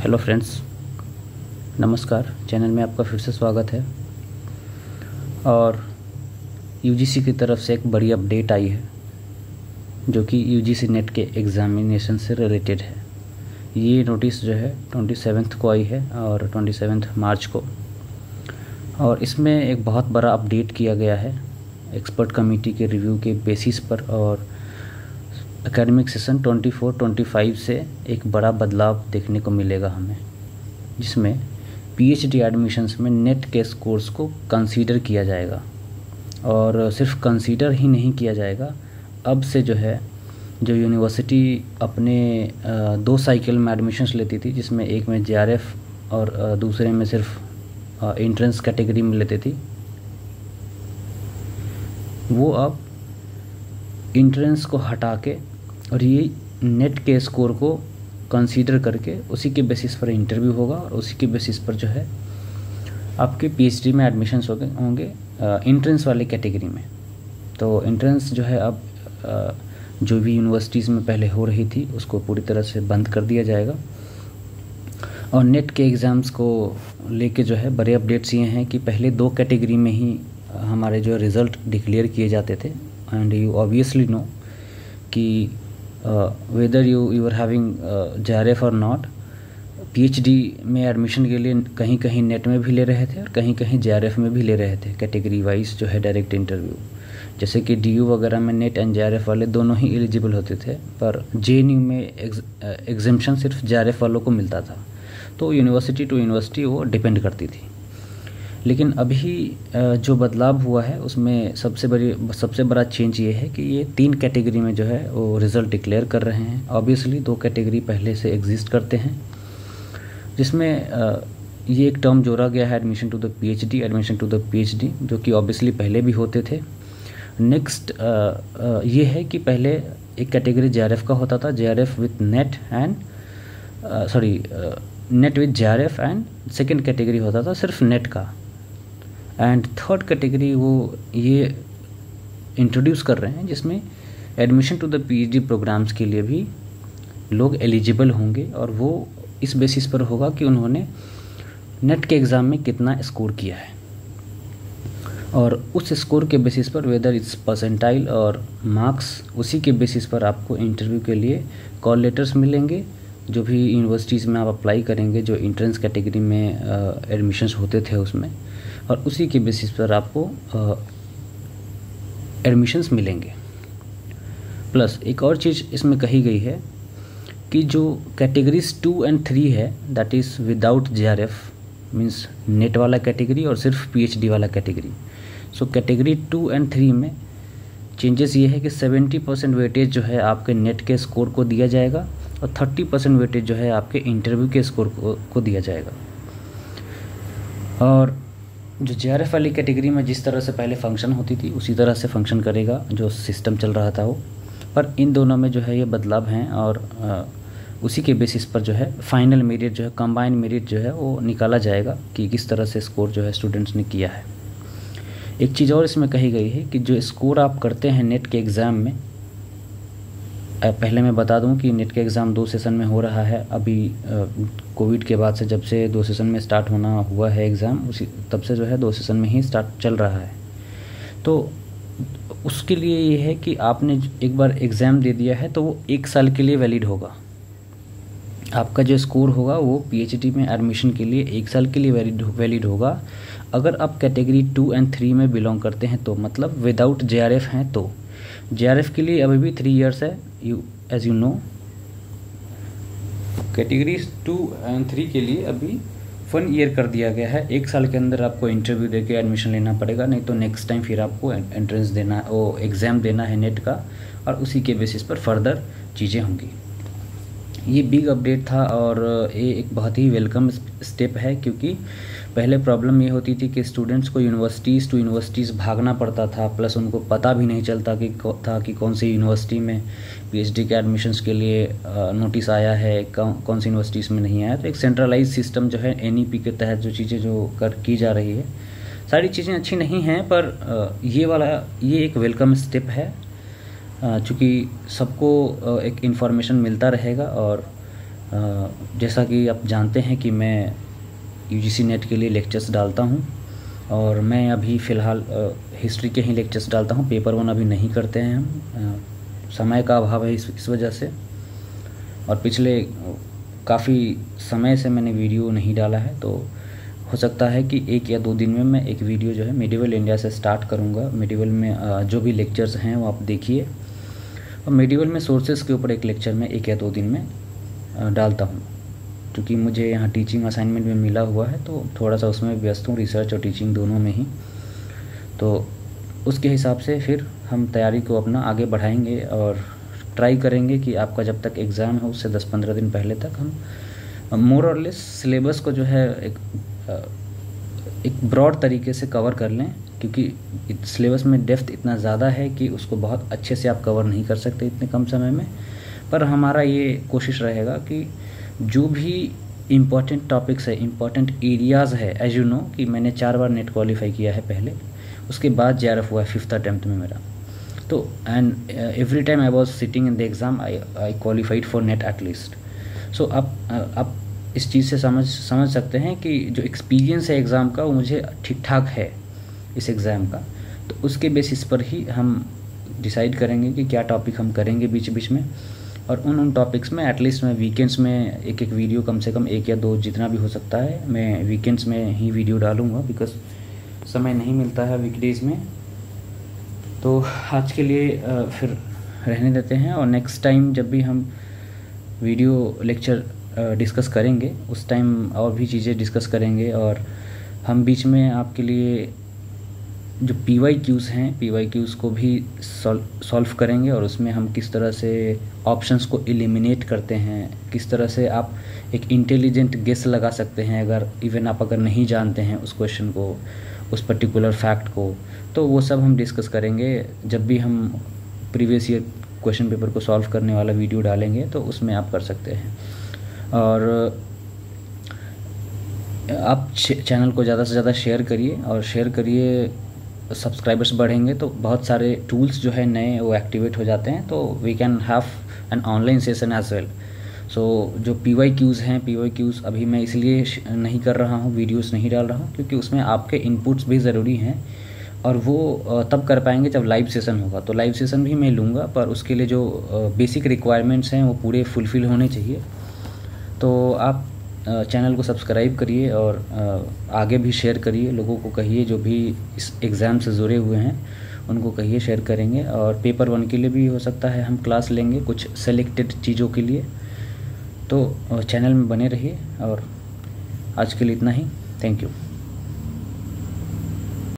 Hello friends, नमस्कार। Channel में आपका फिर से स्वागत है। और यूजीसी की तरफ से एक बड़ी अपडेट आई है जो कि यूजीसी नेट के एग्ज़ामिनेशन से रिलेटेड है। ये नोटिस जो है 27 को आई है और 27 मार्च को, और इसमें एक बहुत बड़ा अपडेट किया गया है एक्सपर्ट कमेटी के रिव्यू के बेसिस पर। और एकेडमिक सेशन 24-25 से एक बड़ा बदलाव देखने को मिलेगा हमें, जिसमें पीएचडी एडमिशन्स में नेट के स्कोर्स को कंसीडर किया जाएगा। और सिर्फ कंसीडर ही नहीं किया जाएगा, अब से जो यूनिवर्सिटी अपने 2 साइकिल में एडमिशन्स लेती थी, जिसमें एक में जेआरएफ और दूसरे में सिर्फ एंट्रेंस कैटेगरी में लेती थी, वो अब एंट्रेंस को हटा के और ये नेट के स्कोर को कंसीडर करके उसी के बेसिस पर इंटरव्यू होगा और उसी के बेसिस पर आपके पीएचडी में एडमिशन्स होंगे एंट्रेंस वाले कैटेगरी में। तो एंट्रेंस अब जो भी यूनिवर्सिटीज़ में पहले हो रही थी उसको पूरी तरह से बंद कर दिया जाएगा। और नेट के एग्ज़ाम्स को लेके बड़े अपडेट्स ये हैं कि पहले 2 कैटेगरी में ही हमारे रिज़ल्ट डिक्लेयर किए जाते थे। एंड यू ऑब्वियसली नो कि whether you are having JRF और नॉट, पीएचडी में एडमिशन के लिए कहीं कहीं नेट में भी ले रहे थे और कहीं कहीं जेआरएफ में भी ले रहे थे, कैटेगरी वाइज डायरेक्ट इंटरव्यू। जैसे कि डीयू वगैरह में नेट एंड जेआरएफ वाले दोनों ही एलिजिबल होते थे, पर जेएनयू में एग्जेम्पशन सिर्फ जेआरएफ वालों को मिलता था। तो यूनिवर्सिटी टू यूनिवर्सिटी वो डिपेंड करती थी। लेकिन अभी जो बदलाव हुआ है उसमें सबसे बड़ा चेंज ये है कि ये 3 कैटेगरी में वो रिज़ल्ट डिक्लेयर कर रहे हैं। ऑब्वियसली 2 कैटेगरी पहले से एग्जिस्ट करते हैं, जिसमें ये एक टर्म जोड़ा गया है एडमिशन टू द पीएचडी, जो कि ऑब्वियसली पहले भी होते थे। नेक्स्ट ये है कि पहले एक कैटेगरी जेआरएफ का होता था, JRF with net and net with JRF, and second category होता था सिर्फ नेट का। एंड थर्ड कैटेगरी वो ये इंट्रोड्यूस कर रहे हैं जिसमें admission to the PhD programmes के लिए भी लोग एलिजिबल होंगे, और वो इस बेसिस पर होगा कि उन्होंने नेट के एग्ज़ाम में कितना स्कोर किया है। और उस स्कोर के बेसिस पर वेदर इट्स परसेंटाइल और मार्क्स, उसी के बेसिस पर आपको इंटरव्यू के लिए कॉल लेटर्स मिलेंगे। जो भी यूनिवर्सिटीज़ में आप अप्लाई करेंगे, जो एंट्रेंस कैटेगरी में एडमिशन्स होते थे उसमें, और उसी के बेसिस पर आपको एडमिशन्स मिलेंगे। प्लस एक और चीज़ इसमें कही गई है कि जो कैटेगरीज 2 एंड 3 है, that is without JRF, means net वाला कैटेगरी और सिर्फ पीएचडी वाला कैटेगरी। सो कैटेगरी 2 एंड 3 में चेंजेस ये है कि 70% वेटेज आपके नेट के स्कोर को दिया जाएगा और 30% वेटेज आपके इंटरव्यू के स्कोर को दिया जाएगा। और जो जेआरएफ वाली कैटेगरी में जिस तरह से पहले फंक्शन होती थी उसी तरह से फंक्शन करेगा जो सिस्टम चल रहा था वो। पर इन दोनों में ये बदलाव हैं, और उसी के बेसिस पर फाइनल मेरिट कंबाइंड मेरिट वो निकाला जाएगा कि किस तरह से स्कोर स्टूडेंट्स ने किया है। एक चीज़ और इसमें कही गई है कि जो स्कोर आप करते हैं नेट के एग्ज़ाम में, पहले मैं बता दूं कि नेट के एग्ज़ाम 2 सेशन में हो रहा है। अभी कोविड के बाद से जब से 2 सेशन में स्टार्ट होना हुआ है एग्ज़ाम, उसी तब से 2 सेशन में ही स्टार्ट चल रहा है। तो उसके लिए ये है कि आपने एक बार एग्ज़ाम दे दिया है तो वो 1 साल के लिए वैलिड होगा। आपका जो स्कोर होगा वो पीएचडी में एडमिशन के लिए 1 साल के लिए वैलिड होगा। अगर आप कैटेगरी 2 एंड 3 में बिलोंग करते हैं तो, मतलब विदाउट जेआरएफ हैं तो। जेआरएफ के लिए अभी भी 3 इयर्स है, as you know. Categories 2 and 3 के लिए अभी 1 ईयर कर दिया गया है। 1 साल के अंदर आपको इंटरव्यू देके एडमिशन लेना पड़ेगा, नहीं तो नेक्स्ट टाइम फिर आपको एंट्रेंस देना, वो एग्ज़ाम देना है नेट का, और उसी के बेसिस पर फर्दर चीज़ें होंगी। ये बिग अपडेट था और ये एक बहुत ही वेलकम स्टेप है, क्योंकि पहले प्रॉब्लम ये होती थी कि स्टूडेंट्स को यूनिवर्सिटीज़ टू यूनिवर्सिटीज़ भागना पड़ता था, प्लस उनको पता भी नहीं चलता कि कौन सी यूनिवर्सिटी में पीएचडी के एडमिशन्स के लिए नोटिस आया है, कौन सी यूनिवर्सिटीज़ में नहीं आया। तो एक सेंट्रलाइज सिस्टम एनईपी के तहत जो चीज़ें की जा रही है, सारी चीज़ें अच्छी नहीं हैं, पर ये एक वेलकम स्टेप है। चूँकि सबको एक इन्फॉर्मेशन मिलता रहेगा और जैसा कि आप जानते हैं कि मैं यूजीसी नेट के लिए लेक्चर्स डालता हूं, और मैं अभी फ़िलहाल हिस्ट्री के ही लेक्चर्स डालता हूं। पेपर 1 अभी नहीं करते हैं हम, समय का अभाव है इस वजह से। और पिछले काफ़ी समय से मैंने वीडियो नहीं डाला है, तो हो सकता है कि 1 या 2 दिन में मैं एक वीडियो जो है मेडिवल इंडिया से स्टार्ट करूँगा। मेडिवल में जो भी लेक्चर्स हैं वो आप देखिए, और मेडिवल में सोर्सेस के ऊपर एक लेक्चर में 1 या 2 दिन में डालता हूँ, क्योंकि मुझे यहाँ टीचिंग असाइनमेंट में मिला हुआ है, तो थोड़ा सा उसमें व्यस्त हूँ, रिसर्च और टीचिंग दोनों में ही। तो उसके हिसाब से फिर हम तैयारी को अपना आगे बढ़ाएंगे और ट्राई करेंगे कि आपका जब तक एग्ज़ाम है उससे 10-15 दिन पहले तक हम मोर और लेस सिलेबस को जो है एक ब्रॉड तरीके से कवर कर लें, क्योंकि सिलेबस में डेप्थ इतना ज़्यादा है कि उसको बहुत अच्छे से आप कवर नहीं कर सकते इतने कम समय में। पर हमारा ये कोशिश रहेगा कि जो भी इम्पॉर्टेंट टॉपिक्स है, इम्पॉर्टेंट एरियाज़ है, एज यू नो कि मैंने 4 बार नेट क्वालिफाई किया है पहले, उसके बाद JRF हुआ है 5th अटैम्प्ट में मेरा। तो and every time I was sitting in the exam I qualified for NET at least. So आप इस चीज़ से समझ सकते हैं कि जो एक्सपीरियंस है एग्ज़ाम का वो मुझे ठीक ठाक है इस एग्ज़ाम का। तो उसके बेसिस पर ही हम डिसाइड करेंगे कि क्या टॉपिक हम करेंगे बीच बीच में, और उन टॉपिक्स में एटलीस्ट मैं वीकेंड्स में एक वीडियो कम से कम 1 या 2 जितना भी हो सकता है मैं वीकेंड्स में ही वीडियो डालूँगा, बिकॉज़ समय नहीं मिलता है वीकडेज़ में। तो आज के लिए फिर रहने देते हैं, और नेक्स्ट टाइम जब भी हम वीडियो लेक्चर डिस्कस करेंगे उस टाइम और भी चीज़ें डिस्कस करेंगे, और हम बीच में आपके लिए जो PYQs हैं PYQs को भी सॉल्व करेंगे, और उसमें हम किस तरह से ऑप्शंस को एलिमिनेट करते हैं, किस तरह से आप एक इंटेलिजेंट गेस लगा सकते हैं अगर नहीं जानते हैं उस क्वेश्चन को, उस पर्टिकुलर फैक्ट को। तो वो सब हम डिस्कस करेंगे जब भी हम प्रीवियस ईयर क्वेश्चन पेपर को सॉल्व करने वाला वीडियो डालेंगे, तो उसमें आप कर सकते हैं। और आप चैनल को ज़्यादा से ज़्यादा शेयर करिए, सब्सक्राइबर्स बढ़ेंगे तो बहुत सारे टूल्स जो है नए वो एक्टिवेट हो जाते हैं, तो we can have an online session as well. So जो PYQs हैं, PYQs अभी मैं इसलिए नहीं कर रहा हूँ, वीडियोस नहीं डाल रहा हूँ, क्योंकि उसमें आपके इनपुट्स भी ज़रूरी हैं, और वो तब कर पाएंगे जब लाइव सेशन होगा। तो लाइव सेशन भी मैं लूँगा, पर उसके लिए जो बेसिक रिक्वायरमेंट्स हैं वो पूरे फुलफ़िल होने चाहिए। तो आप चैनल को सब्सक्राइब करिए, और आगे भी शेयर करिए, लोगों को कहिए जो भी इस एग्ज़ाम से जुड़े हुए हैं उनको कहिए, शेयर करेंगे। और पेपर 1 के लिए भी हो सकता है हम क्लास लेंगे कुछ सेलेक्टेड चीज़ों के लिए। तो चैनल में बने रहिए, और आज के लिए इतना ही। Thank you.